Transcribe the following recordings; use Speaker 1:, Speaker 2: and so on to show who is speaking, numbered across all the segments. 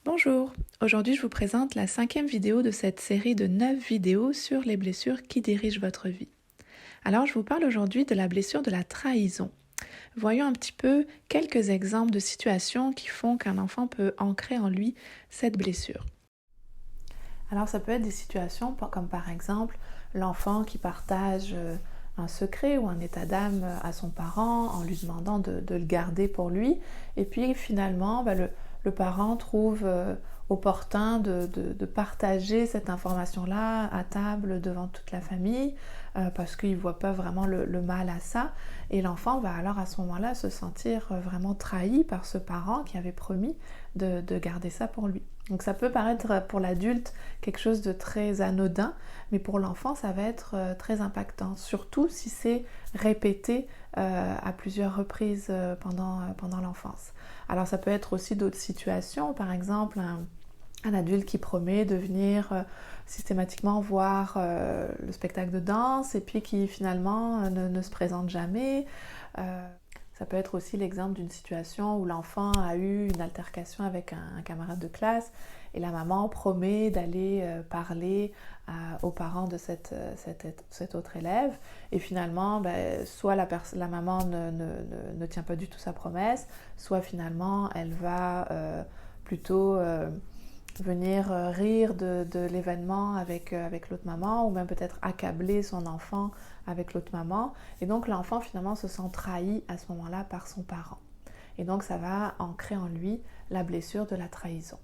Speaker 1: Bonjour, aujourd'hui je vous présente la 5e vidéo de cette série de 9 vidéos sur les blessures qui dirigent votre vie. Alors je vous parle aujourd'hui de la blessure de la trahison. Voyons un petit peu quelques exemples de situations qui font qu'un enfant peut ancrer en lui cette blessure. Alors ça peut être des situations comme par exemple l'enfant qui partage un secret ou un état d'âme à son parent en lui demandant de le garder pour lui. Et puis finalement, le parent trouve opportun de partager cette information-là à table devant toute la famille parce qu'il ne voit pas vraiment le mal à ça. Et l'enfant va alors à ce moment-là se sentir vraiment trahi par ce parent qui avait promis de garder ça pour lui. Donc ça peut paraître pour l'adulte quelque chose de très anodin, mais pour l'enfant ça va être très impactant, surtout si c'est répété à plusieurs reprises pendant l'enfance. Alors ça peut être aussi d'autres situations, par exemple un adulte qui promet de venir systématiquement voir le spectacle de danse et puis qui finalement ne se présente jamais. Ça peut être aussi l'exemple d'une situation où l'enfant a eu une altercation avec un camarade de classe et la maman promet d'aller parler aux parents de cet autre élève et finalement soit la maman ne tient pas du tout sa promesse, soit finalement elle va plutôt venir rire de l'événement avec l'autre maman ou même peut-être accabler son enfant avec l'autre maman. Et donc l'enfant finalement se sent trahi à ce moment-là par son parent. Et donc ça va ancrer en lui la blessure de la trahison.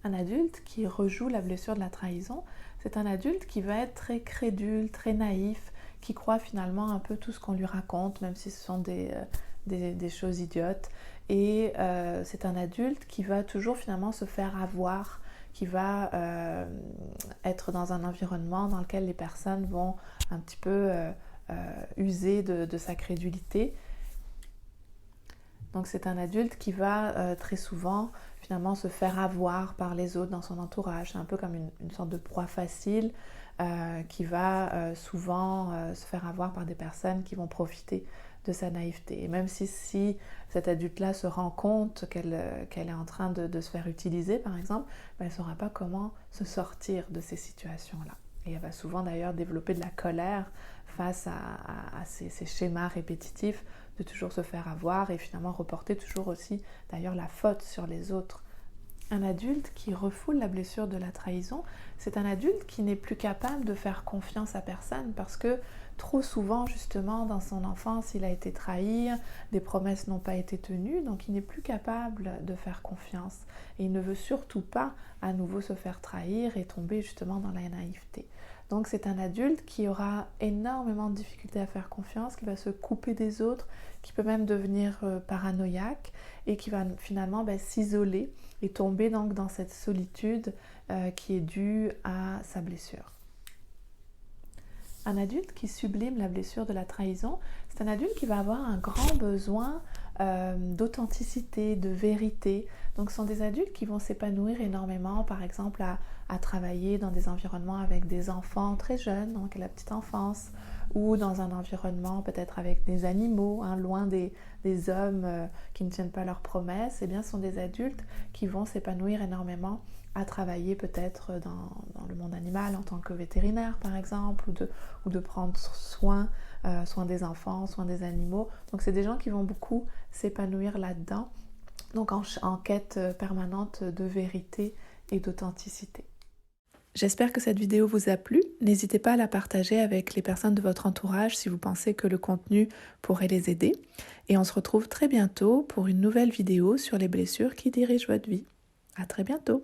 Speaker 1: Un adulte qui rejoue la blessure de la trahison, c'est un adulte qui va être très crédule, très naïf, qui croit finalement un peu tout ce qu'on lui raconte, même si ce sont des choses idiotes. Et c'est un adulte qui va toujours finalement se faire avoir, qui va être dans un environnement dans lequel les personnes vont un petit peu user de sa crédulité. Donc c'est un adulte qui va très souvent finalement se faire avoir par les autres dans son entourage. C'est un peu comme une sorte de proie facile qui va souvent se faire avoir par des personnes qui vont profiter de sa naïveté. Et même si cet adulte-là se rend compte qu'elle est en train de se faire utiliser, par exemple, elle ne saura pas comment se sortir de ces situations-là. Et elle va souvent d'ailleurs développer de la colère face à ces schémas répétitifs de toujours se faire avoir et finalement reporter toujours aussi d'ailleurs la faute sur les autres. Un adulte qui refoule la blessure de la trahison, c'est un adulte qui n'est plus capable de faire confiance à personne parce que trop souvent justement dans son enfance il a été trahi, des promesses n'ont pas été tenues, donc il n'est plus capable de faire confiance et il ne veut surtout pas à nouveau se faire trahir et tomber justement dans la naïveté. Donc c'est un adulte qui aura énormément de difficultés à faire confiance, qui va se couper des autres, qui peut même devenir paranoïaque et qui va finalement s'isoler et tomber donc dans cette solitude qui est due à sa blessure. Un adulte qui sublime la blessure de la trahison, c'est un adulte qui va avoir un grand besoin d'authenticité, de vérité. Donc ce sont des adultes qui vont s'épanouir énormément, par exemple à travailler dans des environnements avec des enfants très jeunes, donc à la petite enfance, ou dans un environnement peut-être avec des animaux, loin des hommes qui ne tiennent pas leurs promesses. Eh bien, ce sont des adultes qui vont s'épanouir énormément à travailler peut-être dans le monde animal en tant que vétérinaire par exemple, ou de prendre soin des enfants, soin des animaux. Donc c'est des gens qui vont beaucoup s'épanouir là-dedans, donc en quête permanente de vérité et d'authenticité. J'espère que cette vidéo vous a plu. N'hésitez pas à la partager avec les personnes de votre entourage si vous pensez que le contenu pourrait les aider. Et on se retrouve très bientôt pour une nouvelle vidéo sur les blessures qui dirigent votre vie. À très bientôt.